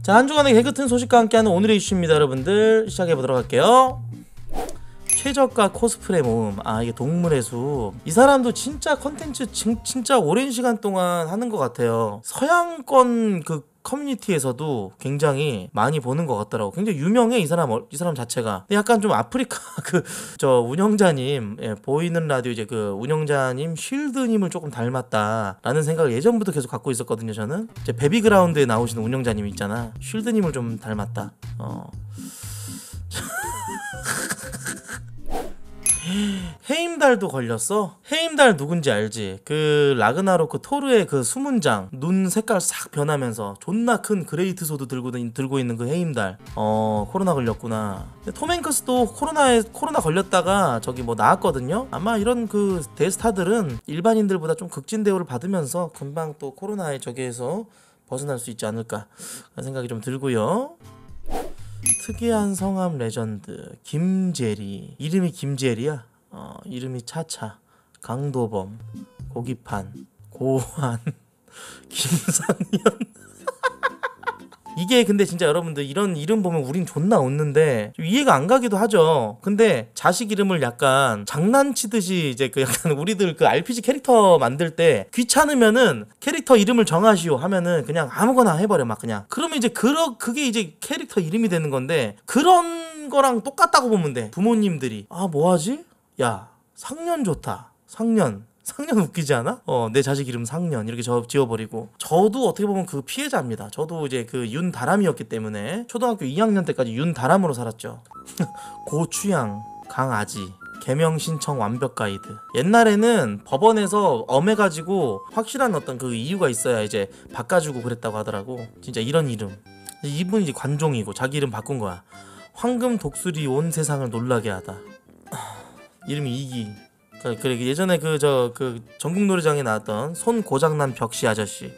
자, 한 주간의 개그튼 소식과 함께하는 오늘의 이슈입니다. 여러분들 시작해보도록 할게요. 최저가 코스프레 모음. 아, 이게 동물의 숲. 이 사람도 진짜 컨텐츠 진짜 오랜 시간 동안 하는 것 같아요. 서양권 그 커뮤니티에서도 굉장히 많이 보는 것 같더라고. 굉장히 유명해, 이 사람 자체가. 근데 약간 좀 아프리카 저 운영자님, 보이는 라디오 이제 그 운영자님 쉴드님을 조금 닮았다라는 생각을 예전부터 계속 갖고 있었거든요. 저는 이제 베비그라운드에 나오시는 운영자님 있잖아, 쉴드님을 좀 닮았다. 해임달도 걸렸어? 해임달 누군지 알지? 그 라그나로크 토르의 그 수문장 눈 색깔 싹 변하면서 존나 큰 그레이트 소드 들고 있는 그 해임달. 코로나 걸렸구나. 톰 행크스도 코로나 걸렸다가 저기 뭐 나왔거든요. 아마 이런 그 대스타들은 일반인들보다 좀 극진 대우를 받으면서 금방 또 코로나의 저기에서 벗어날 수 있지 않을까 그런 생각이 좀 들고요. 특이한 성함 레전드 김재리. 이름이 김재리야? 이름이 차차, 강도범, 고기판, 고환, 김상현. 이게 근데 진짜 여러분들 이런 이름 보면 우린 존나 웃는데 좀 이해가 안 가기도 하죠. 근데 자식 이름을 약간 장난치듯이 이제 그 약간 우리들 그 RPG 캐릭터 만들 때 귀찮으면은 캐릭터 이름을 정하시오 하면은 그냥 아무거나 해버려 막 그냥. 그러면 이제 그게 이제 캐릭터 이름이 되는 건데 그런 거랑 똑같다고 보면 돼. 부모님들이 아 뭐하지? 야 상년 좋다. 상년 웃기지 않아? 내 자식 이름 상년 이렇게 지어버리고. 저도 어떻게 보면 그 피해자입니다. 저도 이제 그 윤다람이었기 때문에 초등학교 2학년 때까지 윤다람으로 살았죠. 고추양, 강아지, 개명 신청 완벽 가이드. 옛날에는 법원에서 엄해가지고 확실한 어떤 그 이유가 있어야 이제 바꿔주고 그랬다고 하더라고. 진짜 이런 이름. 이분이 이제 관종이고 자기 이름 바꾼 거야. 황금 독수리 온 세상을 놀라게 하다. 이름이 이기. 그래 예전에 그 전국 노래장에 나왔던 손 고장난 벽시 아저씨.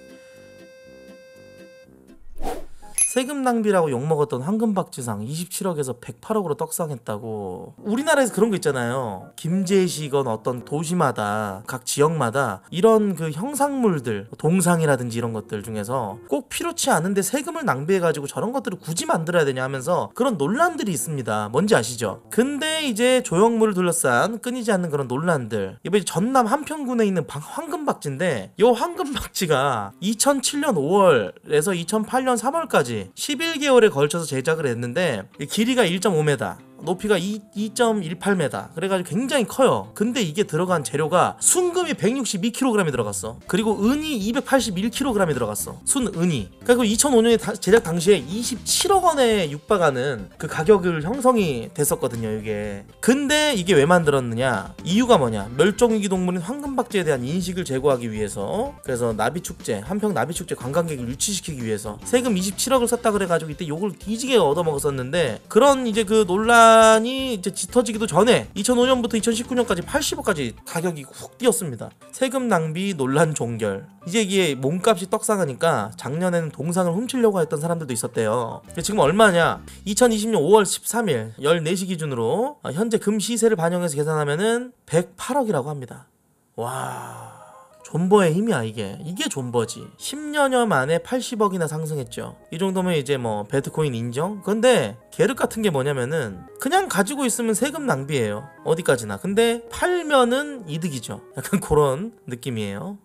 세금 낭비라고 욕먹었던 황금박쥐상 27억에서 108억으로 떡상했다고. 우리나라에서 그런 거 있잖아요. 김제시건 어떤 도시마다 각 지역마다 이런 그 형상물들, 동상이라든지 이런 것들 중에서 꼭 필요치 않은데 세금을 낭비해가지고 저런 것들을 굳이 만들어야 되냐 하면서 그런 논란들이 있습니다. 뭔지 아시죠? 근데 이제 조형물을 둘러싼 끊이지 않는 그런 논란들. 이번에 전남 한평군에 있는 황금박쥐인데 이 황금박쥐가 2007년 5월에서 2008년 3월까지 11개월에 걸쳐서 제작을 했는데 길이가 1.5m, 높이가 2.18m. 그래가지고 굉장히 커요. 근데 이게 들어간 재료가 순금이 162kg이 들어갔어. 그리고 은이 281kg이 들어갔어. 순은이. 그리고 2005년에 제작 당시에 27억 원에 육박하는 그 가격을 형성이 됐었거든요, 이게. 근데 이게 왜 만들었느냐? 이유가 뭐냐? 멸종위기 동물인 황금박쥐에 대한 인식을 제고하기 위해서. 그래서 나비축제, 한평 나비축제 관광객을 유치시키기 위해서 세금 27억을 썼다 그래가지고 이때 욕을 뒤지게 얻어먹었었는데, 그런 이제 그 논란이 이제 짙어지기도 전에 2005년부터 2019년까지 80억까지 가격이 훅 뛰었습니다. 세금 낭비 논란 종결. 이제 이게 몸값이 떡상하니까 작년에는 동상을 훔치려고 했던 사람들도 있었대요. 지금 얼마냐? 2020년 5월 13일 14시 기준으로 현재 금 시세를 반영해서 계산하면은 108억이라고 합니다. 와, 존버의 힘이야. 이게 존버지. 10년여 만에 80억이나 상승했죠. 이 정도면 이제 뭐 배트코인 인정? 근데 계륵 같은 게 뭐냐면은 그냥 가지고 있으면 세금 낭비예요, 어디까지나. 근데 팔면은 이득이죠. 약간 그런 느낌이에요.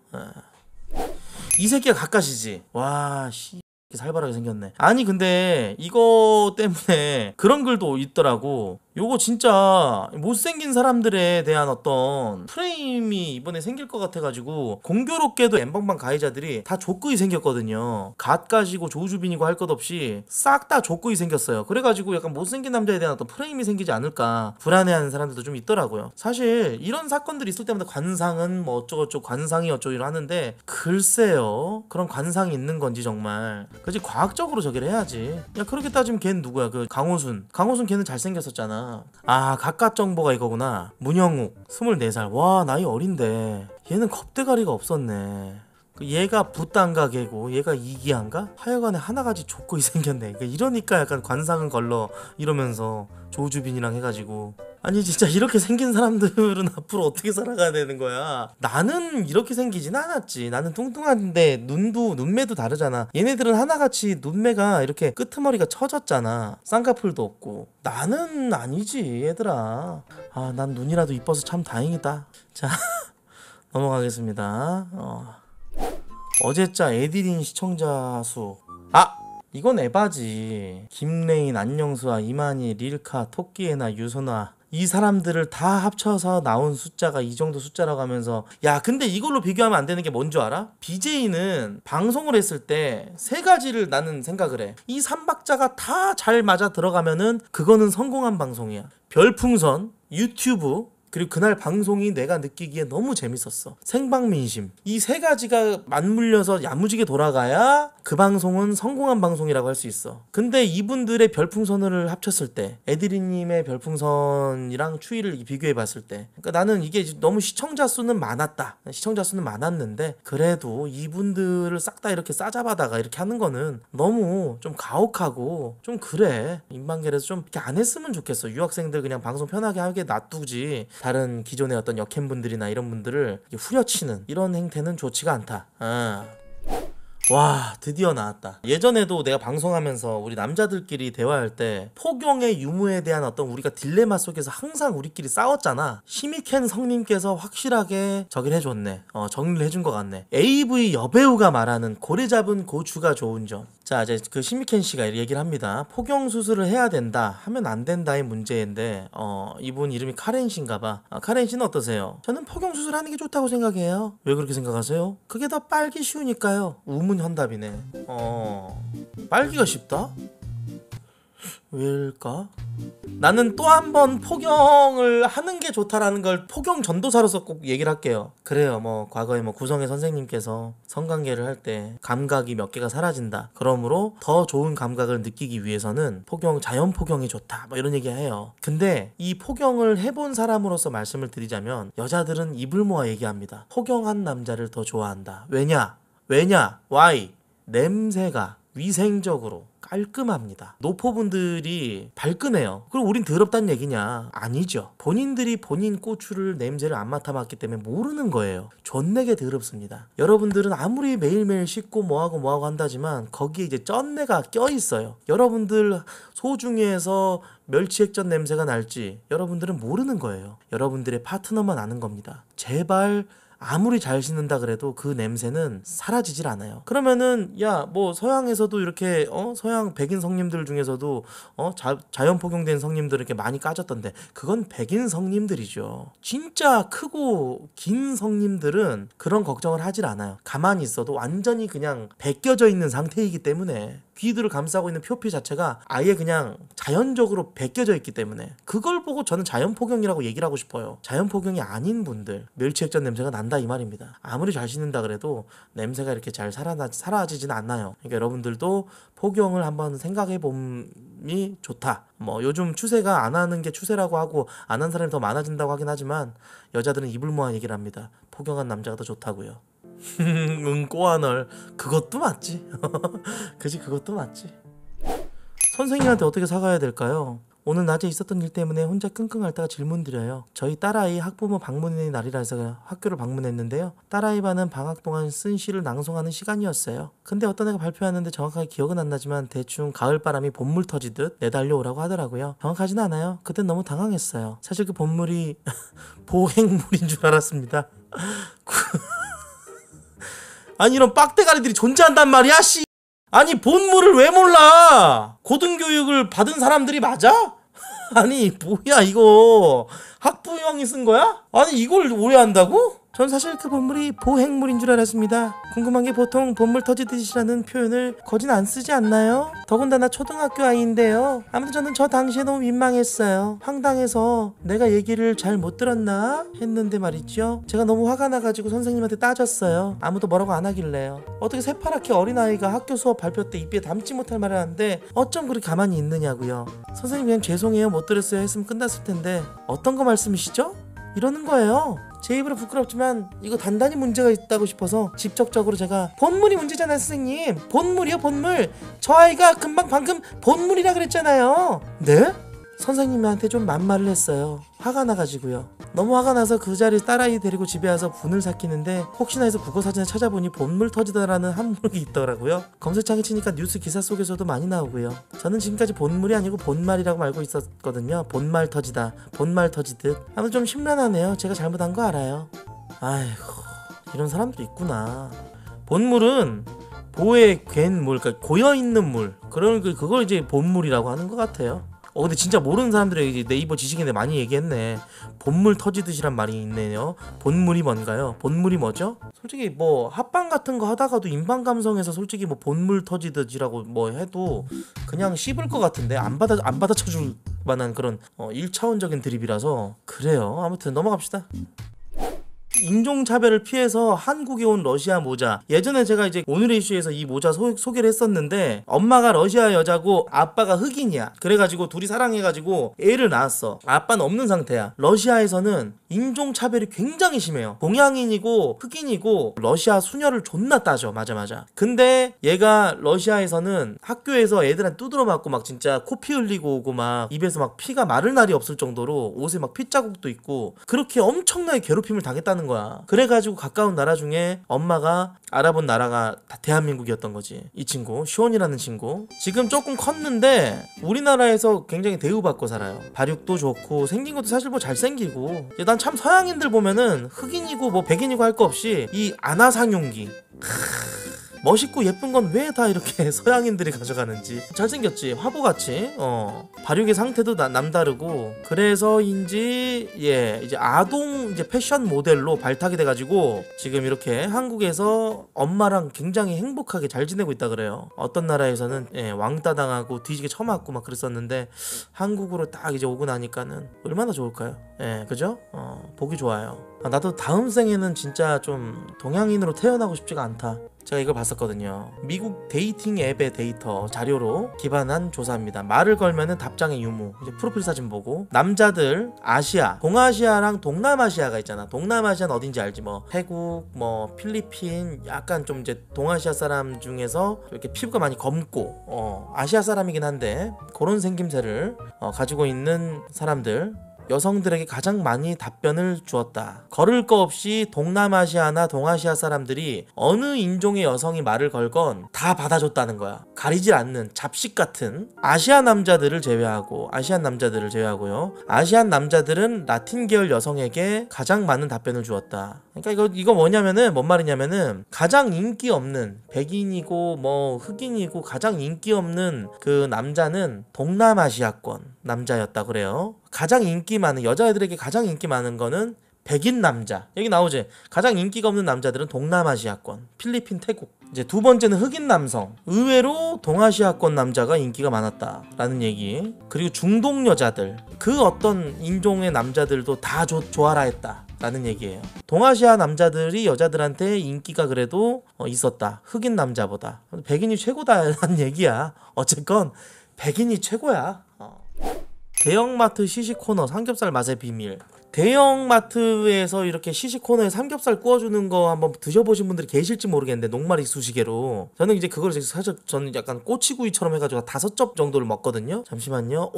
이 새끼가 가까시지. 와 씨, 살벌하게 생겼네. 아니 근데 이거 때문에 그런 글도 있더라고. 요거 진짜 못생긴 사람들에 대한 어떤 프레임이 이번에 생길 것 같아가지고 공교롭게도 엠번방 가해자들이 다 족구이 생겼거든요. 갓 가지고 조주빈이고 할 것 없이 싹 다 족구이 생겼어요. 그래가지고 약간 못생긴 남자에 대한 어떤 프레임이 생기지 않을까 불안해하는 사람들도 좀 있더라고요. 사실 이런 사건들이 있을 때마다 관상은 뭐 어쩌고저쩌고 관상이 어쩌고 하는데 글쎄요, 그런 관상이 있는 건지 정말 그지 과학적으로 저기를 해야지. 야 그렇게 따지면 걔는 누구야? 그 강호순 걔는 잘생겼었잖아. 아 각각 정보가 이거구나. 문영욱 24살. 와 나이 어린데 얘는 겁대가리가 없었네. 얘가 붓단가 개고 얘가 이기한가? 하여간에 하나같이 족고이 생겼네. 이러니까 약간 관상은 걸러 이러면서 조주빈이랑 해가지고 아니 진짜 이렇게 생긴 사람들은 앞으로 어떻게 살아가야 되는 거야. 나는 이렇게 생기진 않았지. 나는 뚱뚱한데 눈매도 다르잖아. 얘네들은 하나같이 눈매가 이렇게 끄트머리가 처졌잖아. 쌍꺼풀도 없고. 나는 아니지 얘들아. 아, 난 눈이라도 이뻐서 참 다행이다. 자 넘어가겠습니다. 어제자 에디린 시청자 수. 이건 에바지. 김레인, 안녕수아, 이만희, 릴카, 토끼에나, 유소나 이 사람들을 다 합쳐서 나온 숫자가 이 정도 숫자라고 하면서 야 근데 이걸로 비교하면 안 되는 게 뭔 줄 알아? BJ는 방송을 했을 때 세 가지를 나는 생각을 해. 이 3박자가 다 잘 맞아 들어가면은 그거는 성공한 방송이야. 별풍선, 유튜브, 그리고 그날 방송이 내가 느끼기에 너무 재밌었어. 생방민심. 이 세 가지가 맞물려서 야무지게 돌아가야 그 방송은 성공한 방송이라고 할 수 있어. 근데 이분들의 별풍선을 합쳤을 때 에드리님의 별풍선이랑 추이를 비교해 봤을 때 그러니까 나는 이게 너무 시청자 수는 많았다. 시청자 수는 많았는데 그래도 이분들을 싹 다 이렇게 싸잡아다가 이렇게 하는 거는 너무 좀 가혹하고 좀 그래. 인방계에서 좀 이렇게 안 했으면 좋겠어. 유학생들 그냥 방송 편하게 하게 놔두지 다른 기존의 어떤 역행분들이나 이런 분들을 후려치는 이런 행태는 좋지가 않다. 와 드디어 나왔다. 예전에도 내가 방송하면서 우리 남자들끼리 대화할 때 포경의 유무에 대한 어떤 우리가 딜레마 속에서 항상 우리끼리 싸웠잖아. 시미켄 성님께서 확실하게 저기를 해줬네. 정리를 해준 것 같네. AV 여배우가 말하는 고래 잡은 고추가 좋은 점. 자 이제 그 시미켄 씨가 얘기를 합니다. 포경 수술을 해야 된다 하면 안 된다의 문제인데 이분 이름이 카렌 씨인가봐. 카렌 씨는 어떠세요? 저는 포경 수술하는 게 좋다고 생각해요. 왜 그렇게 생각하세요? 그게 더 빨기 쉬우니까요. 우문현답이네. 빨기가 쉽다? 왜일까? 나는 또 한 번 포경을 하는 게 좋다라는 걸 포경 전도사로서 꼭 얘기를 할게요. 그래요. 과거에 구성의 선생님께서 성관계를 할 때 감각이 몇 개가 사라진다. 그러므로 더 좋은 감각을 느끼기 위해서는 자연 포경이 좋다. 이런 얘기 해요. 근데 이 포경을 해본 사람으로서 말씀을 드리자면 여자들은 입을 모아 얘기합니다. 포경한 남자를 더 좋아한다. 왜냐? Why? 냄새가 위생적으로 깔끔합니다. 노포분들이 발끈해요. 그럼 우린 더럽다는 얘기냐? 아니죠. 본인들이 본인 고추를 냄새를 안 맡아봤기 때문에 모르는 거예요. 존내게 더럽습니다. 여러분들은 아무리 매일매일 씻고 뭐하고 한다지만 거기에 이제 쩐내가 껴있어요. 여러분들 소중에서 멸치액젓 냄새가 날지 여러분들은 모르는 거예요. 여러분들의 파트너만 아는 겁니다. 제발 아무리 잘 씻는다 그래도 그 냄새는 사라지질 않아요. 그러면은 서양에서도 이렇게 서양 백인 성님들 중에서도 자연 포경된 성님들 이렇게 많이 까졌던데 그건 백인 성님들이죠. 진짜 크고 긴 성님들은 그런 걱정을 하질 않아요. 가만히 있어도 완전히 그냥 벗겨져 있는 상태이기 때문에 귀들을 감싸고 있는 표피 자체가 아예 그냥 자연적으로 벗겨져 있기 때문에 그걸 보고 저는 자연 포경이라고 얘기를 하고 싶어요. 자연 포경이 아닌 분들 멸치액젓 냄새가 난다 이 말입니다. 아무리 잘 씻는다 그래도 냄새가 이렇게 잘 사라지진 않나요. 그러니까 여러분들도 포경을 한번 생각해 봄이 좋다. 요즘 추세가 안 하는 게 추세라고 하고 안 한 사람이 더 많아진다고 하긴 하지만 여자들은 입을 모아 얘기를 합니다. 포경한 남자가 더 좋다고요. 꼬아널 그것도 맞지. 그지 그것도 맞지. 선생님한테 어떻게 사과해야 될까요? 오늘 낮에 있었던 일 때문에 혼자 끙끙 앓다가 질문 드려요. 저희 딸아이 학부모 방문의 날이라 해서 학교를 방문했는데요. 딸아이 반은 방학 동안 쓴 시를 낭송하는 시간이었어요. 근데 어떤 애가 발표하는데 정확하게 기억은 안 나지만 대충 가을바람이 본물 터지듯 내달려오라고 하더라고요. 정확하진 않아요. 그땐 너무 당황했어요. 사실 그 본물이 보행물인 줄 알았습니다. 아니 이런 빡대가리들이 존재한단 말이야 씨. 아니 본물을 왜 몰라? 고등교육을 받은 사람들이 맞아? 아니 뭐야 이거 학부형이 쓴 거야? 아니 이걸 오해한다고? 전 사실 그 본물이 보행물인 줄 알았습니다. 궁금한 게 보통 본물 터지듯이라는 표현을 거진 안 쓰지 않나요? 더군다나 초등학교 아이인데요. 아무튼 저는 저 당시에 너무 민망했어요. 황당해서 내가 얘기를 잘 못 들었나 했는데 말이죠. 제가 너무 화가 나가지고 선생님한테 따졌어요. 아무도 뭐라고 안 하길래요. 어떻게 새파랗게 어린아이가 학교 수업 발표 때 입에 담지 못할 말을 하는데 어쩜 그렇게 가만히 있느냐고요. 선생님 그냥 죄송해요 못 들었어요 했으면 끝났을 텐데 어떤 거 말씀이시죠? 이러는 거예요. 제 입으로 부끄럽지만 이거 단단히 문제가 있다고 싶어서 직접적으로 제가 본물이 문제잖아요 선생님. 본물이요 본물. 저 아이가 금방 방금 본물이라 그랬잖아요. 네? 선생님한테 좀 만말을 했어요. 화가 나가지고요. 너무 화가 나서 그 자리에 딸아이 데리고 집에 와서 분을 삭히는데 혹시나 해서 국어사전에 찾아보니 본물 터지다라는 한문이 있더라고요. 검색창에 치니까 뉴스 기사 속에서도 많이 나오고요. 저는 지금까지 본물이 아니고 본말이라고 알고 있었거든요. 본말 터지다, 본말 터지듯. 아무튼 좀 심란하네요. 제가 잘못한 거 알아요. 아이고, 이런 사람도 있구나. 본물은 보에 괜물, 그러니까 고여있는 물, 그걸 이제 본물이라고 하는 것 같아요. 근데 진짜 모르는 사람들이 이제 네이버 지식인데 많이 얘기했네. 본물 터지듯이란 말이 있네요. 본물이 뭔가요? 본물이 뭐죠? 솔직히 뭐 합방 같은 거 하다가도 인방 감성에서 솔직히 뭐 본물 터지듯이라고 뭐 해도 그냥 씹을 것 같은데 안 받아쳐줄 만한 그런 1차원적인 드립이라서 그래요. 아무튼 넘어갑시다. 인종차별을 피해서 한국에 온 러시아 모자. 예전에 제가 이제 오늘의 이슈에서 이 모자 소개를 했었는데 엄마가 러시아 여자고 아빠가 흑인이야. 그래가지고 둘이 사랑해가지고 애를 낳았어. 아빠는 없는 상태야. 러시아에서는 인종차별이 굉장히 심해요. 동양인이고 흑인이고 러시아 수녀를 존나 따져. 맞아. 근데 얘가 러시아에서는 학교에서 애들한테 두드려 맞고 막 진짜 코피 흘리고 오고 막 입에서 막 피가 마를 날이 없을 정도로 옷에 막 핏자국도 있고 그렇게 엄청나게 괴롭힘을 당했다는 거야. 그래가지고 가까운 나라 중에 엄마가 알아본 나라가 다 대한민국이었던 거지. 이 친구 시온이라는 친구 지금 조금 컸는데 우리나라에서 굉장히 대우받고 살아요. 발육도 좋고 생긴 것도 사실 뭐 잘생기고. 난 참 서양인들 보면은 흑인이고 뭐 백인이고 할 거 없이 이 아나상용기 멋있고 예쁜 건 왜 다 이렇게 서양인들이 가져가는지. 잘생겼지 화보같이. 발육의 상태도 남다르고 그래서인지 이제 아동 이제 패션 모델로 발탁이 돼가지고 지금 이렇게 한국에서 엄마랑 굉장히 행복하게 잘 지내고 있다 그래요. 어떤 나라에서는 왕따 당하고 뒤지게 처맞고 막 그랬었는데 한국으로 딱 이제 오고 나니까는 얼마나 좋을까요? 그죠? 보기 좋아요. 나도 다음 생에는 진짜 좀 동양인으로 태어나고 싶지가 않다. 제가 이걸 봤었거든요. 미국 데이팅 앱의 데이터 자료로 기반한 조사입니다. 말을 걸면은 답장의 유무. 이제 프로필 사진 보고 남자들 아시아, 동아시아랑 동남아시아가 있잖아. 동남아시아는 어딘지 알지? 뭐 태국, 뭐 필리핀, 약간 좀 이제 동아시아 사람 중에서 이렇게 피부가 많이 검고 아시아 사람이긴 한데 그런 생김새를 가지고 있는 사람들. 여성들에게 가장 많이 답변을 주었다. 걸을 거 없이 동남아시아나 동아시아 사람들이 어느 인종의 여성이 말을 걸건 다 받아줬다는 거야. 가리질 않는 잡식 같은 아시안 남자들을 제외하고요. 아시안 남자들은 라틴 계열 여성에게 가장 많은 답변을 주었다. 그러니까 이거 뭐냐면은 뭔 말이냐면은 가장 인기 없는 백인이고 뭐 흑인이고 가장 인기 없는 그 남자는 동남아시아권 남자였다 그래요. 가장 인기 많은 여자애들에게 가장 인기 많은 거는 백인 남자. 여기 나오지. 가장 인기가 없는 남자들은 동남아시아권, 필리핀, 태국. 이제 두 번째는 흑인 남성. 의외로 동아시아권 남자가 인기가 많았다라는 얘기. 그리고 중동 여자들. 그 어떤 인종의 남자들도 다 좋아라 했다. 라는 얘기예요. 동아시아 남자들이 여자들한테 인기가 그래도 있었다. 흑인 남자보다. 백인이 최고다라는 얘기야. 어쨌건 백인이 최고야. 대형마트 시식코너 삼겹살 맛의 비밀. 대형마트에서 이렇게 시식코너에 삼겹살 구워주는 거 한번 드셔보신 분들이 계실지 모르겠는데 녹말이 수시개로 저는 이제 그걸 사실 저는 약간 꼬치구이처럼 해가지고 5접 정도를 먹거든요. 잠시만요.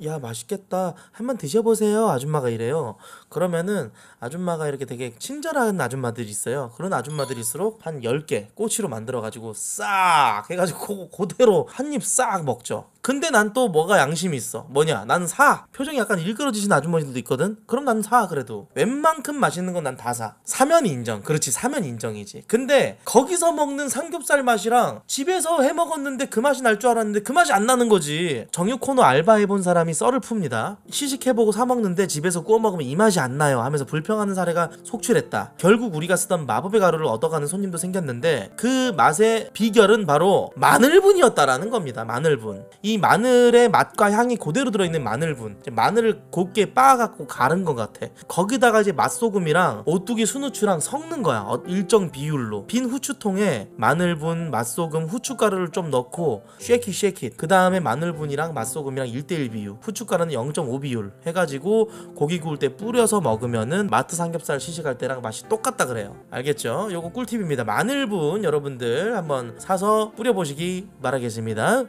야 맛있겠다 한번 드셔보세요 아줌마가 이래요. 그러면은 아줌마가 이렇게 되게 친절한 아줌마들이 있어요. 그런 아줌마들일수록 한 10개 꼬치로 만들어가지고 싹 해가지고 그대로 한 입 싹 먹죠. 근데 난 또 뭐가 양심이 있어. 뭐냐 나는 사. 표정이 약간 일그러지신 아주머니들도 있거든. 그럼 난 사. 그래도 웬만큼 맛있는 건 난 다 사. 사면 인정. 그렇지 사면 인정이지. 근데 거기서 먹는 삼겹살 맛이랑 집에서 해먹었는데 그 맛이 날 줄 알았는데 그 맛이 안 나는 거지. 정육 코너 알바해본 사람이 썰을 풉니다. 시식해보고 사 먹는데 집에서 구워 먹으면 이 맛이 안 나요 하면서 불평하는 사례가 속출했다. 결국 우리가 쓰던 마법의 가루를 얻어가는 손님도 생겼는데 그 맛의 비결은 바로 마늘분이었다라는 겁니다. 마늘분. 이 마늘의 맛과 향이 그대로 들어있는 마늘분. 마늘을 곱게 빻아갖고 가른 것 같아. 거기다가 이제 맛소금이랑 오뚜기 순후추랑 섞는 거야. 일정 비율로. 빈 후추통에 마늘분, 맛소금, 후춧가루를 좀 넣고 쉐킷 그 다음에 마늘분이랑 맛소금이랑 1:1 비율. 후춧가루는 0.5 비율 해가지고 고기 구울 때 뿌려서 먹으면은 마트 삼겹살 시식할 때랑 맛이 똑같다 그래요. 알겠죠? 요거 꿀팁입니다. 마늘분 여러분들 한번 사서 뿌려보시기 바라겠습니다.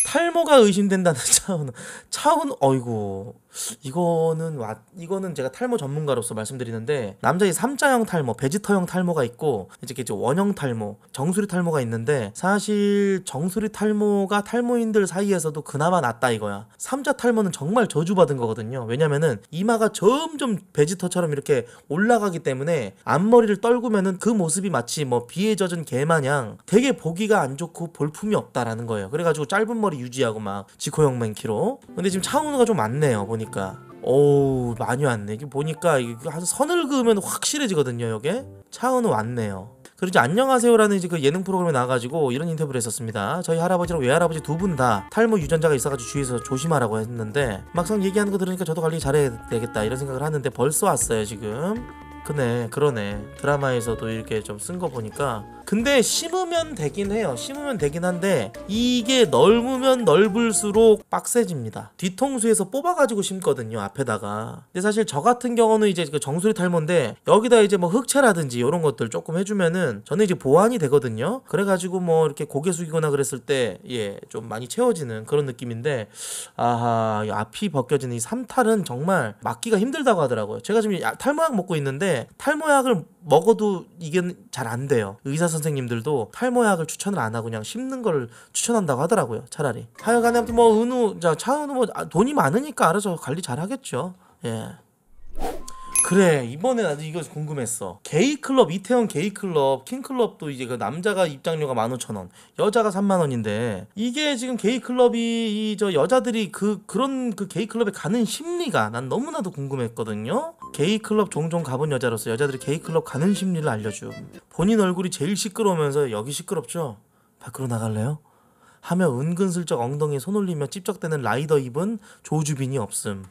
탈모가 의심된다는 차은우 어이구 이거는 제가 탈모 전문가로서 말씀드리는데 남자의 3자형 탈모, 베지터형 탈모가 있고 이제 원형 탈모, 정수리 탈모가 있는데 사실 정수리 탈모가 탈모인들 사이에서도 그나마 낫다 이거야. 3자 탈모는 정말 저주받은 거거든요. 왜냐면은 이마가 점점 베지터처럼 이렇게 올라가기 때문에 앞머리를 떨구면은 그 모습이 마치 뭐 비에 젖은 개 마냥 되게 보기가 안 좋고 볼품이 없다라는 거예요. 그래가지고 짧은 머리 유지하고 막 지코형 맨키로. 근데 지금 차은우가 좀 많네요 보니까. 오우 많이 왔네. 이게 보니까 이게 한 선을 그으면 확실해지거든요. 이게 차은우 왔네요. 그리고 이제 안녕하세요라는 이제 그 예능 프로그램에 나와가지고 이런 인터뷰를 했었습니다. 저희 할아버지랑 외할아버지 두 분 다 탈모 유전자가 있어가지고 주위에서 조심하라고 했는데 막상 얘기하는 거 들으니까 저도 관리 잘해야 되겠다 이런 생각을 하는데 벌써 왔어요 지금. 그러네. 드라마에서도 이렇게 좀 쓴 거 보니까. 근데 심으면 되긴 해요. 심으면 되긴 한데 이게 넓으면 넓을수록 빡세집니다. 뒤통수에서 뽑아가지고 심거든요 앞에다가. 근데 사실 저 같은 경우는 이제 그 정수리 탈모인데 여기다 이제 뭐 흑채라든지 이런 것들 조금 해주면은 저는 이제 보완이 되거든요. 그래가지고 뭐 이렇게 고개 숙이거나 그랬을 때 좀 많이 채워지는 그런 느낌인데 아하 이 앞이 벗겨지는 이 삼탈은 정말 막기가 힘들다고 하더라고요. 제가 지금 탈모약 먹고 있는데 탈모약을 먹어도 이게 잘 안 돼요. 의사 선생님들도 탈모약을 추천을 안 하고 그냥 심는 걸 추천한다고 하더라고요. 차라리. 하여간에 아무튼 뭐 은우 차은우 뭐 돈이 많으니까 알아서 관리 잘 하겠죠. 예. 그래 이번에 나도 이거 궁금했어. 게이클럽 이태원 게이클럽 킹클럽도 이제 그 남자가 입장료가 15,000원 여자가 30,000원인데 이게 지금 게이클럽이 저 여자들이 그런 게이클럽에 가는 심리가 난 너무나도 궁금했거든요. 게이클럽 종종 가본 여자로서 여자들이 게이클럽 가는 심리를 알려줌. 본인 얼굴이 제일 시끄러우면서 여기 시끄럽죠? 밖으로 나갈래요? 하며 은근슬쩍 엉덩이에 손 올리며 찝쩍대는 라이더 입은 조주빈이 없음.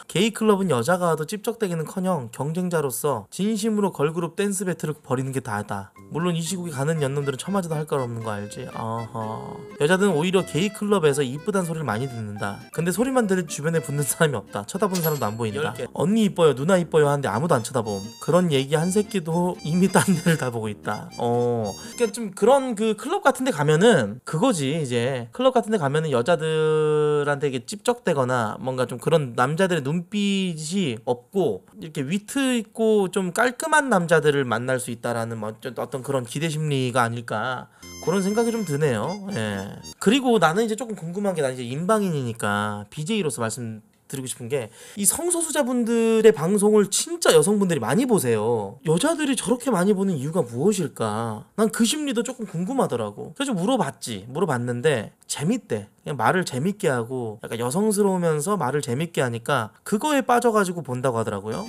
게이클럽은 여자가 와도 찝쩍대기는커녕 경쟁자로서 진심으로 걸그룹 댄스 배틀을 벌이는 게 다다. 물론 이 시국에 가는 연놈들은 처마저도 할 걸 없는 거 알지? 어허. 여자들은 오히려 게이클럽에서 이쁘단 소리를 많이 듣는다. 근데 소리만 들을 주변에 붙는 사람이 없다. 쳐다보는 사람도 안 보인다. 언니 이뻐요 누나 이뻐요 하는데 아무도 안 쳐다봄. 그런 얘기 한 새끼도 이미 딴 데를 다 보고 있다. 그러니까 좀 그런 그 클럽 같은 데 가면은 그거지. 이제 클럽 같은 데 가면은 여자들한테 이게 찝쩍대거나 뭔가 좀 그런 남자들의 눈빛이 없고 이렇게 위트 있고 좀 깔끔한 남자들을 만날 수 있다라는 뭐 어떤 그런 기대 심리가 아닐까 그런 생각이 좀 드네요. 예. 그리고 나는 이제 조금 궁금한 게 난 이제 인방인이니까 BJ로서 말씀드리고 싶은 게 이 성소수자분들의 방송을 진짜 여성분들이 많이 보세요. 여자들이 저렇게 많이 보는 이유가 무엇일까? 난 그 심리도 조금 궁금하더라고. 그래서 물어봤는데 재밌대. 그냥 말을 재밌게 하고 약간 여성스러우면서 말을 재밌게 하니까 그거에 빠져가지고 본다고 하더라고요.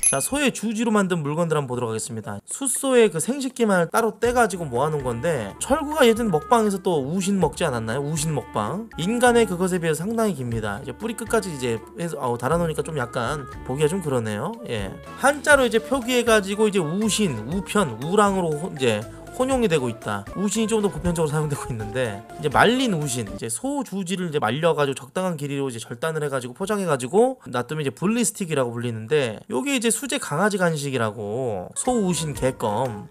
자, 소의 주지로 만든 물건들 한번 보도록 하겠습니다. 숫소의 그 생식기만을 따로 떼가지고 모아놓은 건데 철구가 예전 먹방에서 또 우신 먹지 않았나요? 우신 먹방. 인간의 그것에 비해서 상당히 깁니다. 이제 뿌리 끝까지 이제 해서 달아놓으니까 좀 약간 보기가 좀 그러네요. 예. 한자로 이제 표기해가지고 이제 우신, 우편, 우랑으로 이제 혼용이 되고 있다. 우신이 좀 더 보편적으로 사용되고 있는데 이제 말린 우신, 이제 소 주지를 이제 말려가지고 적당한 길이로 이제 절단을 해가지고 포장해가지고 놔두면 이제 분리스틱이라고 불리는데 요게 이제 수제 강아지 간식이라고 소 우신 개껌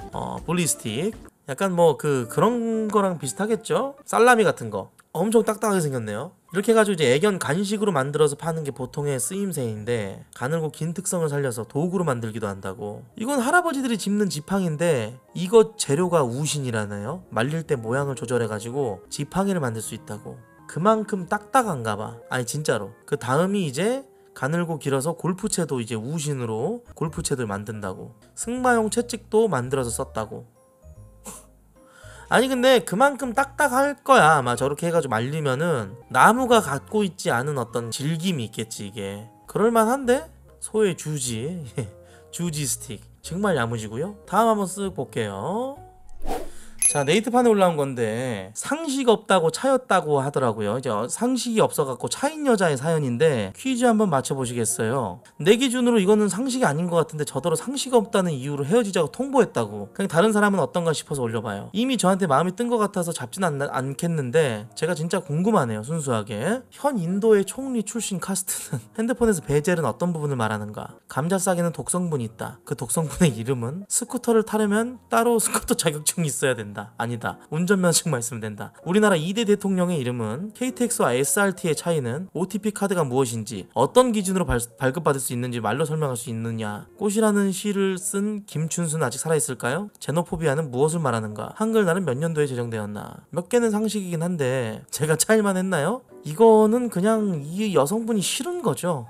분리스틱. 약간 뭐 그런 거랑 비슷하겠죠? 살라미 같은 거. 엄청 딱딱하게 생겼네요. 이렇게 해가지고 이제 애견 간식으로 만들어서 파는 게 보통의 쓰임새인데 가늘고 긴 특성을 살려서 도구로 만들기도 한다고. 이건 할아버지들이 집는 지팡인데 이것 재료가 우신이라네요. 말릴 때 모양을 조절해가지고 지팡이를 만들 수 있다고. 그만큼 딱딱한가 봐. 아니 진짜로. 그 다음이 이제 가늘고 길어서 골프채도 이제 우신으로 골프채들 만든다고. 승마용 채찍도 만들어서 썼다고. 아니 근데 그만큼 딱딱할 거야. 아마 저렇게 해가지고 말리면은 나무가 갖고 있지 않은 어떤 질김이 있겠지 이게. 그럴만한데? 소의 주지 주지 스틱 정말 야무지고요. 다음 한번 쓱 볼게요. 자, 네이트판에 올라온 건데 상식 없다고 차였다고 하더라고요. 이제 상식이 없어갖고 차인 여자의 사연인데 퀴즈 한번 맞춰보시겠어요? 내 기준으로 이거는 상식이 아닌 것 같은데 저더러 상식 없다는 이유로 헤어지자고 통보했다고. 그냥 다른 사람은 어떤가 싶어서 올려봐요. 이미 저한테 마음이 뜬 것 같아서 잡진 않겠는데 제가 진짜 궁금하네요. 순수하게. 현 인도의 총리 출신 카스트는 핸드폰에서 베젤은 어떤 부분을 말하는가? 감자싸기는 독성분이 있다. 그 독성분의 이름은 스쿠터를 타려면 따로 스쿠터 자격증이 있어야 된다. 아니다. 운전면허증만 있으면 된다. 우리나라 2대 대통령의 이름은 KTX와 SRT의 차이는 OTP 카드가 무엇인지 어떤 기준으로 발급받을 수 있는지 말로 설명할 수 있느냐. 꽃이라는 시를 쓴 김춘수는 아직 살아있을까요? 제노포비아는 무엇을 말하는가? 한글날은 몇 년도에 제정되었나? 몇 개는 상식이긴 한데 제가 차일만 했나요? 이거는 그냥 이 여성분이 싫은 거죠.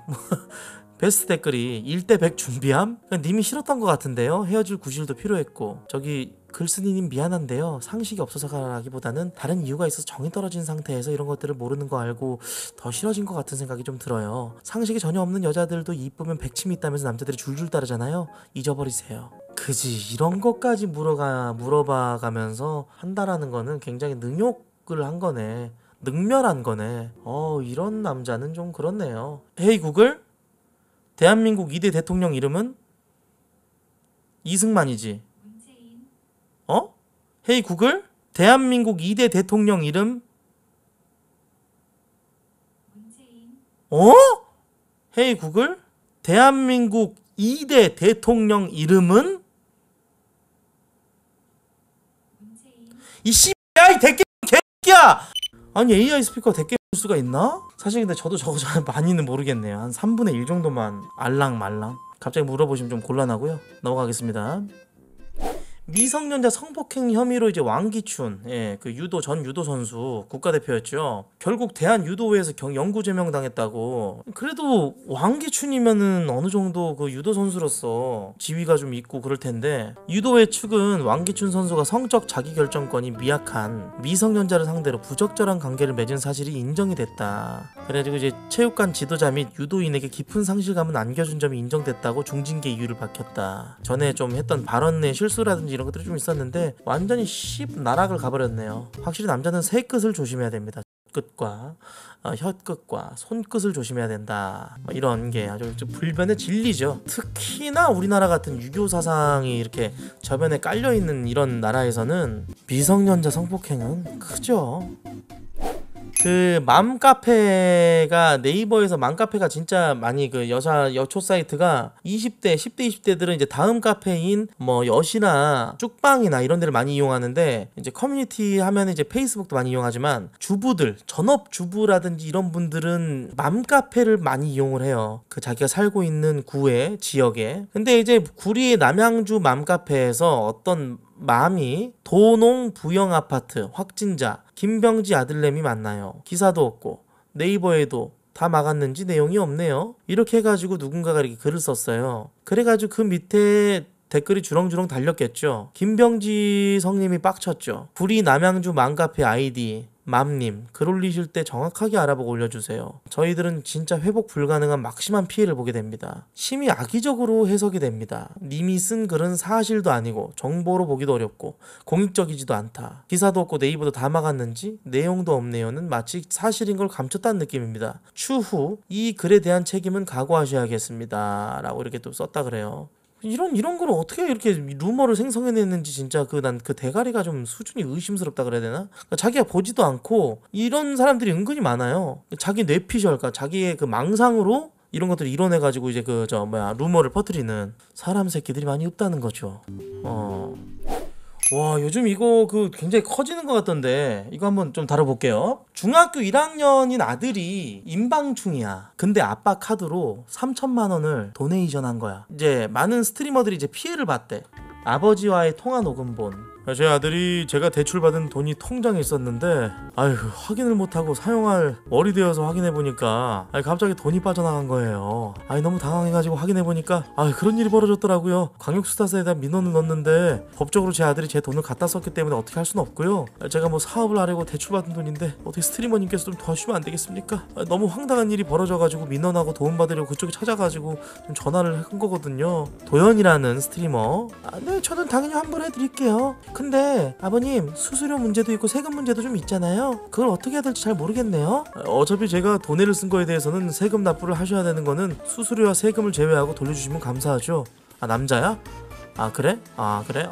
베스트 댓글이 1대 100 준비함? 님이 싫었던 것 같은데요. 헤어질 구실도 필요했고. 저기 글쓴이님 미안한데요. 상식이 없어서라기보다는 다른 이유가 있어서 정이 떨어진 상태에서 이런 것들을 모르는 거 알고 더 싫어진 것 같은 생각이 좀 들어요. 상식이 전혀 없는 여자들도 이쁘면 백침이 있다면서 남자들이 줄줄 따르잖아요. 잊어버리세요. 그지, 이런 것까지 물어봐 가면서 한다라는 거는 굉장히 능욕을 한 거네. 능멸한 거네. 이런 남자는 좀 그렇네요. 헤이 구글, 대한민국 2대 대통령 이름은 이승만이지. 헤이 구글, 대한민국 2대 대통령 이름 헤이 구글, 대한민국 2대 대통령 이름은 이 씨야, 이 대깨 개새끼야! 아니 AI 스피커 대깨 볼 수가 있나? 사실 근데 저도 저거 잘 많이는 모르겠네요. 한 3분의 1 정도만 알랑말랑. 갑자기 물어보시면 좀 곤란하고요. 넘어가겠습니다. 미성년자 성폭행 혐의로 이제 왕기춘, 그 전 유도 선수 국가대표였죠. 결국 대한유도회에서 영구 제명당했다고. 그래도 왕기춘이면은 어느 정도 그 유도 선수로서 지위가 좀 있고 그럴 텐데, 유도회 측은 왕기춘 선수가 성적 자기결정권이 미약한 미성년자를 상대로 부적절한 관계를 맺은 사실이 인정이 됐다. 그래가지고 이제 체육관 지도자 및 유도인에게 깊은 상실감을 안겨준 점이 인정됐다고 중징계 이유를 밝혔다. 전에 좀 했던 발언 내 실수라든지 이런 것들이 좀 있었는데 완전히 나락을 가버렸네요. 확실히 남자는 새 끝을 조심해야 됩니다. 끝과 혀끝과 손끝을 조심해야 된다. 이런 게 아주 불변의 진리죠. 특히나 우리나라 같은 유교 사상이 이렇게 저변에 깔려있는 이런 나라에서는 미성년자 성폭행은 크죠. 그 맘카페가, 네이버에서 맘카페가 진짜 많이, 그 여초 사이트가 20대 10대 20대들은 이제 다음 카페인 뭐 여시나 쭉방이나 이런 데를 많이 이용하는데, 이제 커뮤니티 하면 이제 페이스북도 많이 이용하지만 주부들, 전업주부라든지 이런 분들은 맘카페를 많이 이용을 해요. 그 자기가 살고 있는 구에, 지역에. 근데 이제 구리 남양주 맘카페에서 어떤 맘이 도농 부영 아파트 확진자 김병지 아들내미 만나요. 기사도 없고 네이버에도 다 막았는지 내용이 없네요. 이렇게 해가지고 누군가가 이렇게 글을 썼어요. 그래가지고 그 밑에 댓글이 주렁주렁 달렸겠죠. 김병지 성님이 빡쳤죠. 구리 남양주 맘카페 아이디 맘님, 글 올리실 때 정확하게 알아보고 올려주세요. 저희들은 진짜 회복 불가능한 막심한 피해를 보게 됩니다. 심히 악의적으로 해석이 됩니다. 님이 쓴 글은 사실도 아니고 정보로 보기도 어렵고 공익적이지도 않다. 기사도 없고 네이버도 다 막았는지 내용도 없네요는 마치 사실인 걸 감췄다는 느낌입니다. 추후 이 글에 대한 책임은 각오하셔야겠습니다. 라고 이렇게 또 썼다 그래요. 이런 걸 어떻게 이렇게 루머를 생성해냈는지 진짜 난 그 대가리가 좀 수준이 의심스럽다 그래야 되나? 그러니까 자기가 보지도 않고 이런 사람들이 은근히 많아요. 자기 뇌피셜, 그러니까 자기의 그 망상으로 이런 것들을 이뤄내가지고 이제 루머를 퍼뜨리는 사람 새끼들이 많이 없다는 거죠. 와, 요즘 이거 굉장히 커지는 것 같던데 이거 한번 좀 다뤄볼게요. 중학교 1학년인 아들이 임방충이야. 근데 아빠 카드로 3천만 원을 도네이션 한 거야. 이제 많은 스트리머들이 이제 피해를 봤대. 아버지와의 통화 녹음본. 제 아들이 제가 대출받은 돈이 통장에 있었는데 확인을 못하고 사용할 월이 되어서 확인해보니까 갑자기 돈이 빠져나간 거예요. 너무 당황해가지고 확인해보니까 그런 일이 벌어졌더라고요. 광역수사서에다 민원을 넣었는데 법적으로 제 아들이 제 돈을 갖다 썼기 때문에 어떻게 할 수는 없고요. 제가 뭐 사업을 하려고 대출받은 돈인데 어떻게 스트리머님께서 좀 도와주시면 안 되겠습니까? 너무 황당한 일이 벌어져가지고 민원하고 도움받으려고 그쪽에 찾아가지고 좀 전화를 한 거거든요. 도연이라는 스트리머. 네, 저는 당연히 환불해드릴게요. 근데 아버님 수수료 문제도 있고 세금 문제도 좀 있잖아요. 그걸 어떻게 해야 될지 잘 모르겠네요. 어차피 제가 돈을 쓴 거에 대해서는 세금 납부를 하셔야 되는 거는 수수료와 세금을 제외하고 돌려주시면 감사하죠. 아 남자야? 아 그래? 아 그래?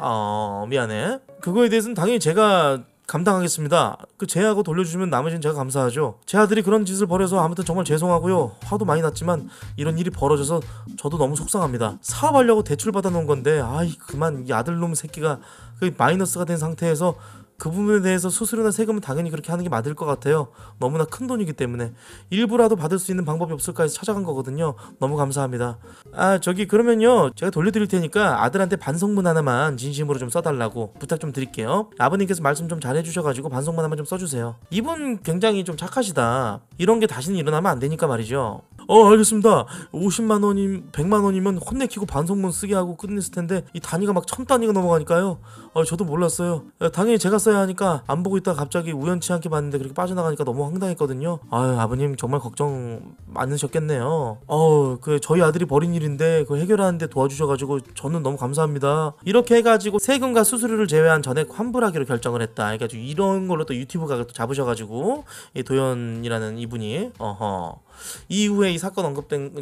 미안해. 그거에 대해서는 당연히 제가 감당하겠습니다. 그 제하고 돌려주시면 나머지는 제가 감사하죠. 제 아들이 그런 짓을 벌여서 아무튼 정말 죄송하고요. 화도 많이 났지만 이런 일이 벌어져서 저도 너무 속상합니다. 사업하려고 대출 받아놓은 건데 아이 그만 이 아들놈 새끼가 그 마이너스가 된 상태에서 그 부분에 대해서 수수료나 세금은 당연히 그렇게 하는 게 맞을 것 같아요. 너무나 큰 돈이기 때문에 일부라도 받을 수 있는 방법이 없을까 해서 찾아간 거거든요. 너무 감사합니다. 아 저기 그러면요 제가 돌려드릴 테니까 아들한테 반성문 하나만 진심으로 좀 써달라고 부탁 좀 드릴게요. 아버님께서 말씀 좀 잘해주셔가지고 반성문 하나만 좀 써주세요. 이분 굉장히 좀 착하시다. 이런 게 다시는 일어나면 안 되니까 말이죠. 알겠습니다. 50만원이면 100만원이면 혼내키고 반성문 쓰게 하고 끝냈을 텐데 이 단위가 막 1000단위가 넘어가니까요. 저도 몰랐어요. 당연히 제가 써야 하니까 안 보고 있다가 갑자기 우연치 않게 봤는데 그렇게 빠져나가니까 너무 황당했거든요. 아버님 정말 걱정 많으셨겠네요. 그 저희 아들이 벌인 일인데 그 해결하는데 도와주셔가지고 저는 너무 감사합니다. 이렇게 해가지고 세금과 수수료를 제외한 전액 환불하기로 결정을 했다. 해가지고 이런 걸로 또 유튜브 각을 또 잡으셔가지고 이 도현이라는 이분이 이후에 이 사건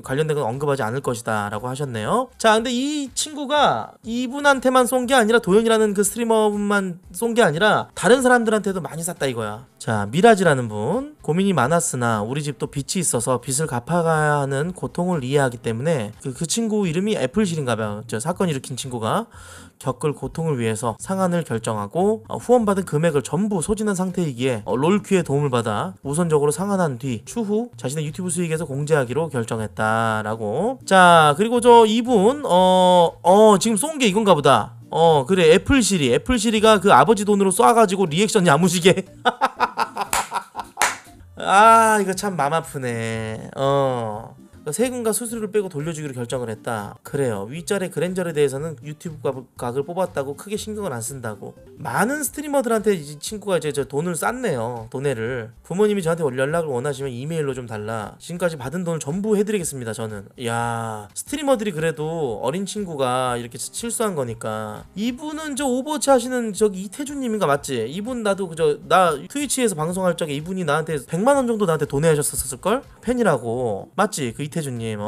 관련된 건 언급하지 않을 것이다 라고 하셨네요. 자 근데 이 친구가 이분한테만 쏜 게 아니라 도현이라는 그 스트리머분만 쏜 게 아니라 다른 사람들한테도 많이 쐈다 이거야. 자 미라지라는 분 고민이 많았으나 우리 집도 빚이 있어서 빚을 갚아가야 하는 고통을 이해하기 때문에 그 친구 이름이 애플실인가봐요. 저 사건 일으킨 친구가 겪을 고통을 위해서 상한을 결정하고 후원받은 금액을 전부 소진한 상태이기에 롤큐의 도움을 받아 우선적으로 상환한 뒤 추후 자신의 유튜브 수익에서 공제하기로 결정했다라고. 자 그리고 저 이분 지금 쏜 게 이건가 보다. 그래 애플시리가 그 아버지 돈으로 쏴가지고 리액션 야무지게 아 이거 참 맘 아프네. 세금과 수수료를 빼고 돌려주기로 결정을 했다. 그래요. 윗절의 그랜저에 대해서는 유튜브 각을 뽑았다고 크게 신경을 안 쓴다고. 많은 스트리머들한테 이 친구가 이제 저 돈을 쌌네요. 돈해를. 부모님이 저한테 연락을 원하시면 이메일로 좀 달라. 지금까지 받은 돈을 전부 해드리겠습니다. 저는. 야 스트리머들이 그래도 어린 친구가 이렇게 실수한 거니까. 이분은 저 오버워치 하시는 저기 이태준님인가 맞지? 이분 나도 나 트위치에서 방송할 적에 이분이 나한테 100만원 정도 나한테 돈해하셨었을걸? 팬이라고. 맞지? 그 이태준님.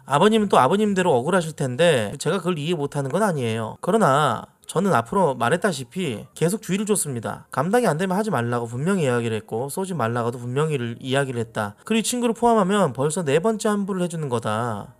아버님은 또 아버님대로 억울하실 텐데 제가 그걸 이해 못하는 건 아니에요. 그러나 저는 앞으로 말했다시피 계속 주의를 줬습니다. 감당이 안 되면 하지 말라고 분명히 이야기를 했고 쏘지 말라고도 분명히 이야기를 했다. 그리고 이 친구를 포함하면 벌써 4번째 환불을 해주는 거다.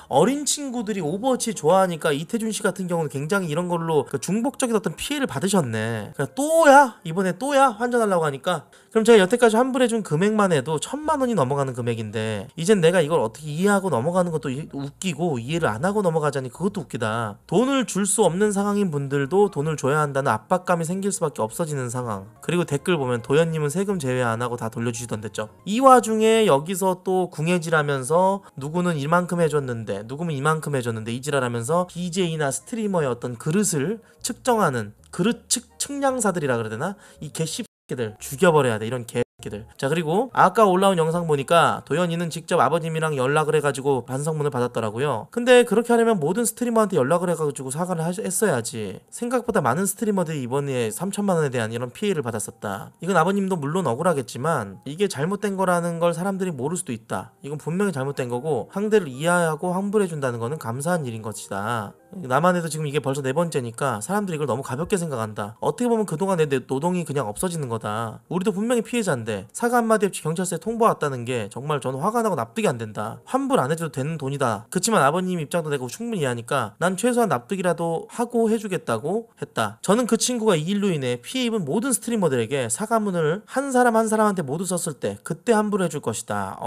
어린 친구들이 오버워치 좋아하니까 이태준 씨 같은 경우는 굉장히 이런 걸로 그 중복적인 어떤 피해를 받으셨네. 그러니까 이번에 또야 환전하려고 하니까. 그럼 제가 여태까지 환불해준 금액만 해도 1000만원이 넘어가는 금액인데 이젠 내가 이걸 어떻게 이해하고 넘어가는 것도 웃기고 이해를 안 하고 넘어가자니 그것도 웃기다. 돈을 줄 수 없는 상황인 분들도 돈을 줘야 한다는 압박감이 생길 수밖에 없어지는 상황. 그리고 댓글 보면 도현님은 세금 제외 안 하고 다 돌려주시던데죠. 이 와중에 여기서 또 궁예질하면서 누구는 이만큼 해줬는데 누구는 이만큼 해줬는데 이지랄하면서 BJ나 스트리머의 어떤 그릇을 측정하는 그릇 측량사들이라 그래야 되나? 이 개씹새끼들 죽여버려야 돼. 이런 개새끼들. 자 그리고 아까 올라온 영상 보니까 도현이는 직접 아버님이랑 연락을 해가지고 반성문을 받았더라고요. 근데 그렇게 하려면 모든 스트리머한테 연락을 해가지고 사과를 했어야지. 생각보다 많은 스트리머들이 이번에 3천만원에 대한 이런 피해를 받았었다. 이건 아버님도 물론 억울하겠지만 이게 잘못된 거라는 걸 사람들이 모를 수도 있다. 이건 분명히 잘못된 거고 상대를 이해하고 환불해준다는 거는 감사한 일인 것이다. 나만 해도 지금 이게 벌써 4번째니까 사람들이 이걸 너무 가볍게 생각한다. 어떻게 보면 그동안 내 노동이 그냥 없어지는 거다. 우리도 분명히 피해자인데 사과 한마디 없이 경찰서에 통보왔다는 게 정말 저는 화가 나고 납득이 안 된다. 환불 안 해줘도 되는 돈이다. 그치만 아버님 입장도 내가 충분히 이해하니까 난 최소한 납득이라도 하고 해주겠다고 했다. 저는 그 친구가 이 일로 인해 피해 입은 모든 스트리머들에게 사과문을 한 사람 한 사람한테 모두 썼을 때 그때 환불해줄 것이다.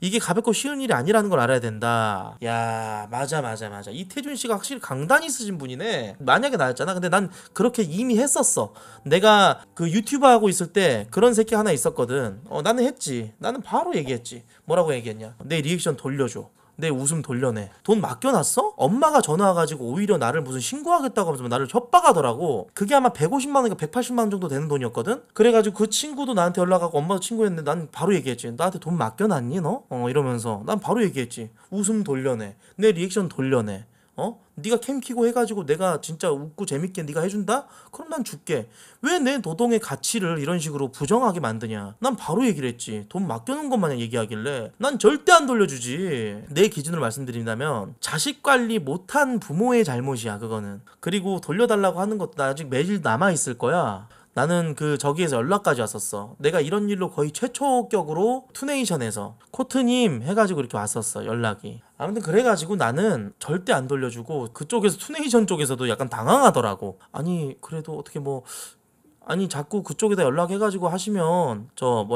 이게 가볍고 쉬운 일이 아니라는 걸 알아야 된다. 야 맞아. 이태준 씨가 확실히 강단이 있으신 분이네. 만약에 나였잖아. 근데 난 그렇게 이미 했었어. 내가 그 유튜브 하고 있을 때 그런 새끼 하나 있었거든. 나는 했지. 나는 바로 얘기했지. 뭐라고 얘기했냐? 내 리액션 돌려줘. 내 웃음 돌려내. 돈 맡겨놨어? 엄마가 전화 와가지고 오히려 나를 무슨 신고하겠다고 하면서 나를 협박하더라고. 그게 아마 150만원인가 180만원 정도 되는 돈이었거든? 그래가지고 그 친구도 나한테 연락하고 엄마도 친구였는데 난 바로 얘기했지. 나한테 돈 맡겨놨니 너? 이러면서 난 바로 얘기했지. 웃음 돌려내. 내 리액션 돌려내. 네가 캠 키고 해가지고 내가 진짜 웃고 재밌게 네가 해준다? 그럼 난 줄게. 왜 내 노동의 가치를 이런 식으로 부정하게 만드냐? 난 바로 얘기를 했지. 돈 맡겨놓은 것 마냥 얘기하길래 난 절대 안 돌려주지. 내 기준으로 말씀드린다면 자식 관리 못한 부모의 잘못이야 그거는. 그리고 돌려달라고 하는 것도 아직 매일 남아있을 거야. 나는 저기에서 연락까지 왔었어. 내가 이런 일로 거의 최초격으로 투네이션에서 코트님 해가지고 이렇게 왔었어 연락이. 아무튼 그래가지고 나는 절대 안 돌려주고, 그쪽에서 투네이션 쪽에서도 약간 당황하더라고. 아니 그래도 어떻게 아니 자꾸 그쪽에다 연락해가지고 하시면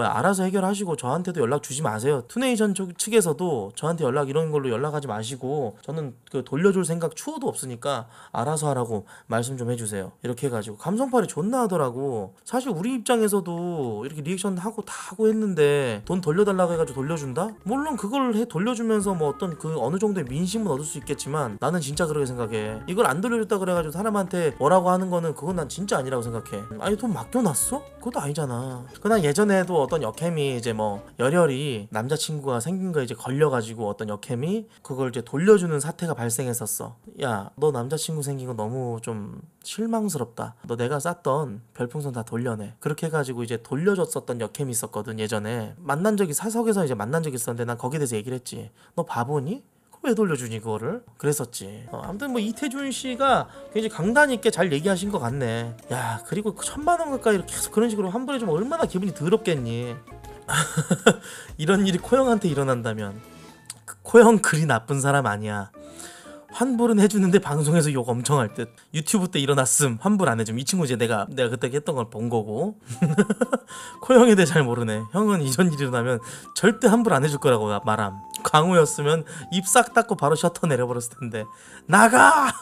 알아서 해결하시고 저한테도 연락 주지 마세요. 투네이션 쪽 측에서도 저한테 이런 걸로 연락하지 마시고 저는 돌려줄 생각 추호도 없으니까 알아서 하라고 말씀 좀 해주세요. 이렇게 해가지고 감성팔이 존나 하더라고. 사실 우리 입장에서도 이렇게 리액션 하고 다 하고 했는데 돈 돌려달라고 해가지고 돌려준다? 물론 그걸 돌려주면서 어떤 어느 정도의 민심은 얻을 수 있겠지만 나는 진짜 그렇게 생각해. 이걸 안 돌려줬다 그래가지고 사람한테 뭐라고 하는 거는 그건 난 진짜 아니라고 생각해. 아니 돈 맡겨놨어? 그것도 아니잖아. 그난 예전에도 어떤 여캠이 이제 열혈이 남자친구가 생긴 거에 이제 걸려가지고 어떤 여캠이 그걸 이제 돌려주는 사태가 발생했었어. 야, 너 남자친구 생긴 거 너무 좀 실망스럽다. 너 내가 쌌던 별풍선 다 돌려내. 그렇게 해가지고 이제 돌려줬었던 여캠이 있었거든 예전에. 사석에서 이제 만난 적이 있었는데 난 거기에 대해서 얘기를 했지. 너 바보니? 왜 돌려주니 그거를? 그랬었지. 아무튼 이태준 씨가 굉장히 강단 있게 잘 얘기하신 것 같네. 야, 그리고 1,000만 원 가까이 계속 그런 식으로 환불해 주면 얼마나 기분이 더럽겠니. 이런 일이 코형한테 일어난다면. 코형 그리 나쁜 사람 아니야. 환불은 해주는데 방송에서 욕 엄청 할 듯. 유튜브 때 일어났음 환불 안 해줌. 이 친구 이제 내가 그때 했던 걸 본 거고. 코형에 대해 잘 모르네. 형은 이런 일이 일어나면 절대 환불 안 해줄 거라고 말함. 광우였으면 입 싹 닫고 바로 셔터 내려버렸을 텐데. 나가!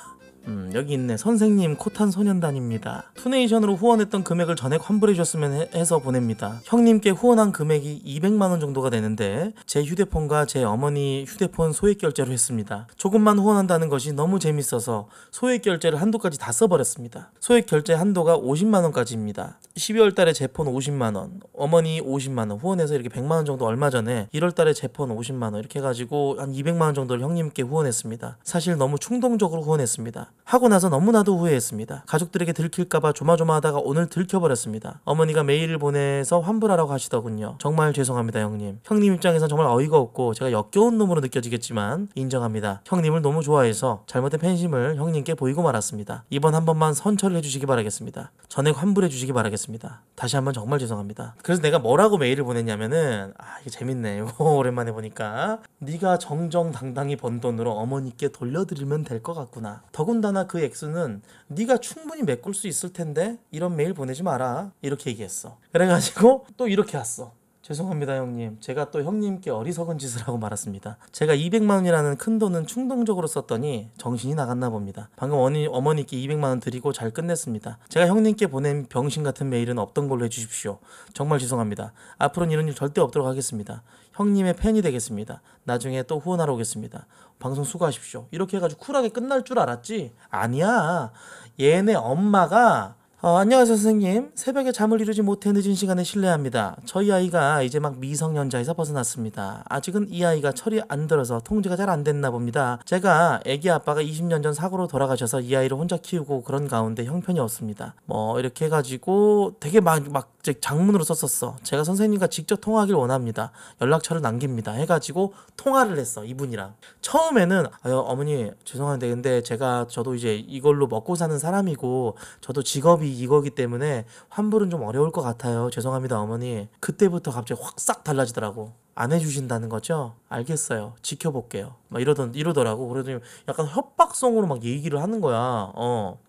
여기 있네. 선생님 코탄 소년단입니다. 투네이션으로 후원했던 금액을 전액 환불해 주셨으면 해서 보냅니다. 형님께 후원한 금액이 200만원 정도가 되는데 제 휴대폰과 제 어머니 휴대폰 소액 결제로 했습니다. 조금만 후원한다는 것이 너무 재밌어서 소액 결제를 한도까지 다 써버렸습니다. 소액 결제 한도가 50만원까지입니다. 12월 달에 제 폰 50만원, 어머니 50만원 후원해서 이렇게 100만원 정도 얼마 전에 1월 달에 제 폰 50만원 이렇게 해가지고 한 200만원 정도를 형님께 후원했습니다. 사실 너무 충동적으로 후원했습니다. 하고 나서 너무나도 후회했습니다. 가족들에게 들킬까봐 조마조마하다가 오늘 들켜버렸습니다. 어머니가 메일을 보내서 환불하라고 하시더군요. 정말 죄송합니다 형님. 형님 입장에선 정말 어이가 없고 제가 역겨운 놈으로 느껴지겠지만 인정합니다. 형님을 너무 좋아해서 잘못된 팬심을 형님께 보이고 말았습니다. 이번 한 번만 선처를 해주시기 바라겠습니다. 전액 환불해 주시기 바라겠습니다. 다시 한번 정말 죄송합니다. 그래서 내가 뭐라고 메일을 보냈냐면은 이게 재밌네. 이거 오랜만에 보니까 네가 정정당당히 번 돈으로 어머니께 돌려드리면 될 것 같구나. 더군다나 그 액수는 네가 충분히 메꿀 수 있을 텐데 이런 메일 보내지 마라. 이렇게 얘기했어. 그래가지고 또 이렇게 왔어. 죄송합니다 형님. 제가 또 형님께 어리석은 짓을 하고 말았습니다. 제가 200만원이라는 큰 돈은 충동적으로 썼더니 정신이 나갔나 봅니다. 방금 어머니께 200만원 드리고 잘 끝냈습니다. 제가 형님께 보낸 병신 같은 메일은 없던 걸로 해주십시오. 정말 죄송합니다. 앞으로는 이런 일 절대 없도록 하겠습니다. 형님의 팬이 되겠습니다. 나중에 또 후원하러 오겠습니다. 방송 수고하십시오. 이렇게 해가지고 쿨하게 끝날 줄 알았지? 아니야. 얘네 엄마가 안녕하세요 선생님. 새벽에 잠을 이루지 못해 늦은 시간에 실례합니다. 저희 아이가 이제 막 미성년자에서 벗어났습니다. 아직은 이 아이가 철이 안 들어서 통제가 잘 안 됐나 봅니다. 제가 애기 아빠가 20년 전 사고로 돌아가셔서 이 아이를 혼자 키우고 그런 가운데 형편이 없습니다. 이렇게 해가지고 되게 막 장문으로 썼었어. 제가 선생님과 직접 통화하길 원합니다. 연락처를 남깁니다. 해가지고 통화를 했어 이분이랑. 처음에는 어머니 죄송한데 근데 저도 이제 이걸로 먹고 사는 사람이고 저도 직업이 이거기 때문에 환불은 좀 어려울 것 같아요. 죄송합니다 어머니. 그때부터 갑자기 확 싹 달라지더라고. 안 해주신다는 거죠? 알겠어요. 지켜볼게요. 막 이러더라고. 그러더니 약간 협박성으로 막 얘기를 하는 거야.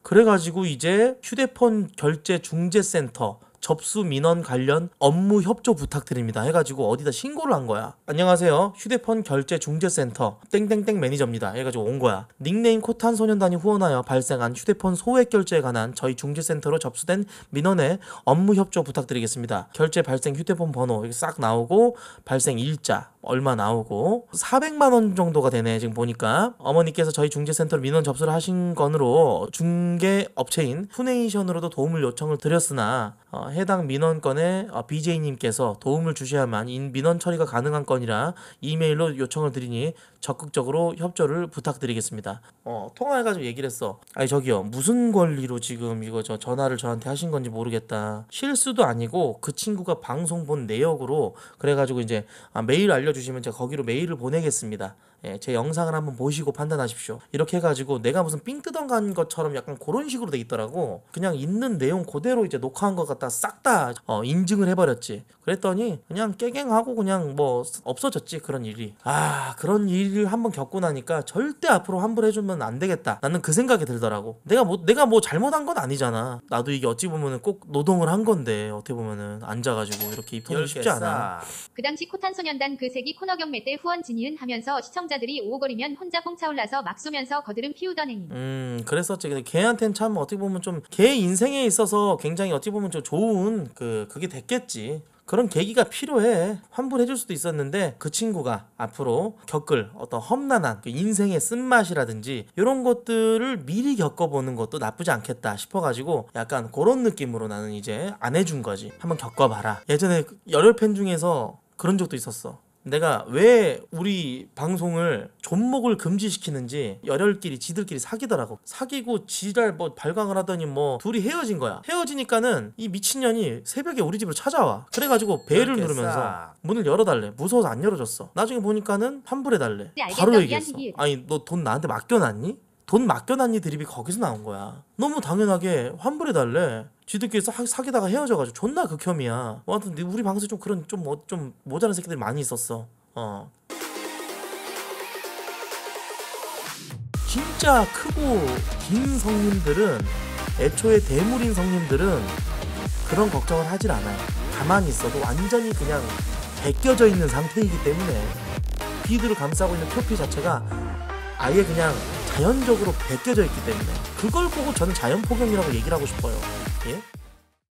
그래가지고 이제 휴대폰 결제 중재센터 접수 민원 관련 업무 협조 부탁드립니다 해가지고 어디다 신고를 한 거야. 안녕하세요. 휴대폰 결제 중재센터 땡땡땡 매니저입니다 해가지고 온 거야. 닉네임 코탄소년단이 후원하여 발생한 휴대폰 소액 결제에 관한 저희 중재센터로 접수된 민원에 업무 협조 부탁드리겠습니다. 결제 발생 휴대폰 번호 이렇게 싹 나오고 발생 일자 얼마 나오고 400만 원 정도가 되네. 지금 보니까 어머니께서 저희 중재센터로 민원 접수를 하신 건으로 중개 업체인 푸네이션으로도 도움을 요청을 드렸으나 해당 민원건에 BJ님께서 도움을 주셔야만 민원 처리가 가능한 건이라 이메일로 요청을 드리니 적극적으로 협조를 부탁드리겠습니다. 통화해가지고 얘기를 했어. 아니 저기요, 무슨 권리로 지금 이거 전화를 저한테 하신 건지 모르겠다. 실수도 아니고 그 친구가 방송 본 내역으로 그래가지고 이제 메일 알려주시면 제가 거기로 메일을 보내겠습니다. 예, 제 영상을 한번 보시고 판단하십시오. 이렇게 해가지고 내가 무슨 삥 뜯어간 것처럼 약간 그런 식으로 돼 있더라고. 그냥 있는 내용 그대로 이제 녹화한 것 갖다 싹 다 인증을 해버렸지. 그랬더니 그냥 깨갱하고 그냥 뭐 없어졌지, 그런 일이. 그런 일을 한번 겪고 나니까 절대 앞으로 환불해주면 안 되겠다, 나는 그 생각이 들더라고. 내가 뭐 잘못한 건 아니잖아. 나도 이게 어찌 보면은 꼭 노동을 한 건데 어떻게 보면은 앉아가지고 이렇게 입 터는 쉽지 않아. 그 당시 코탄소년단 그 새끼 코너 경매 때 후원 진이은 하면서 시청자들이 오고거리면 혼자 뽕 차올라서 막 쏘면서 거드름 피우던 애님. 그랬었지. 근데 걔한텐 참 어떻게 보면 좀 걔 인생에 있어서 굉장히 어찌 보면 좀 좋은 그게 됐겠지. 그런 계기가 필요해. 환불해줄 수도 있었는데 그 친구가 앞으로 겪을 어떤 험난한 인생의 쓴맛이라든지 이런 것들을 미리 겪어보는 것도 나쁘지 않겠다 싶어가지고 약간 그런 느낌으로 나는 이제 안 해준 거지. 한번 겪어봐라. 예전에 열혈 팬 중에서 그런 적도 있었어. 내가 왜 우리 방송을 존목을 금지시키는지 열혈끼리 지들끼리 사귀더라고. 사귀고 지랄 뭐 발광을 하더니 뭐 둘이 헤어진 거야. 헤어지니까는 이 미친년이 새벽에 우리 집으로 찾아와. 그래가지고 벨을 누르면서 문을 열어달래. 무서워서 안 열어줬어. 나중에 보니까는 환불해달래. 바로 얘기했어. 아니 너 돈 나한테 맡겨놨니? 돈 맡겨놨니 드립이 거기서 나온 거야. 너무 당연하게 환불해달래. 지들끼리 사귀다가 헤어져가지고 존나 극혐이야. 아무튼 우리 방송에 좀 그런 좀 모자란 새끼들이 많이 있었어. 진짜 크고 긴 성님들은, 애초에 대물인 성님들은 그런 걱정을 하질 않아요. 가만히 있어도 완전히 그냥 벗겨져 있는 상태이기 때문에 비드를 감싸고 있는 표피 자체가 아예 그냥 자연적으로 벗겨져 있기 때문에 그걸 보고 저는 자연포경이라고 얘기를 하고 싶어요. 예?